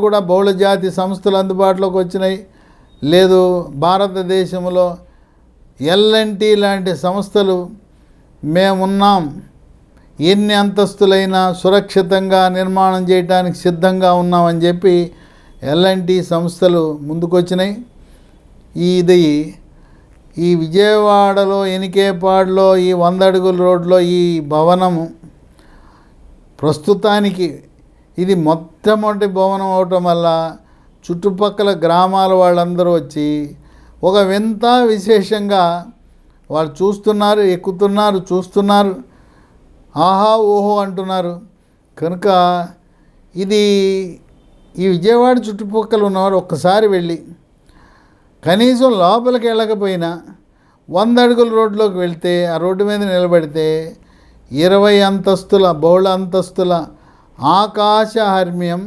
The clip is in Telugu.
కూడా బహుళజాతి సంస్థలు అందుబాటులోకి వచ్చినాయి. లేదు భారతదేశంలో ఎల్ఎన్టీ లాంటి సంస్థలు మేమున్నాం, ఎన్ని అంతస్తులైనా సురక్షితంగా నిర్మాణం చేయడానికి సిద్ధంగా ఉన్నామని చెప్పి ఎల్ఎన్టీ సంస్థలు ముందుకొచ్చినాయి. ఈ విజయవాడలో ఎనికేపాడులో ఈ 100 అడుగుల రోడ్లో ఈ భవనము ప్రస్తుతానికి ఇది మొట్టమొదటి భవనం అవటం వల్ల చుట్టుపక్కల గ్రామాల వాళ్ళందరూ వచ్చి ఒక వింత విశేషంగా వాళ్ళు చూస్తున్నారు, ఎక్కుతున్నారు, చూస్తున్నారు, ఆహా ఓహో అంటున్నారు. కనుక ఇది ఈ విజయవాడ చుట్టుపక్కల ఉన్నవారు ఒక్కసారి వెళ్ళి కనీసం లోపలికి వెళ్ళకపోయినా 100 అడుగుల రోడ్లోకి వెళ్తే ఆ రోడ్డు మీద నిలబడితే 20 అంతస్తుల బహుళ అంతస్తుల ఆకాశ హర్మ్యం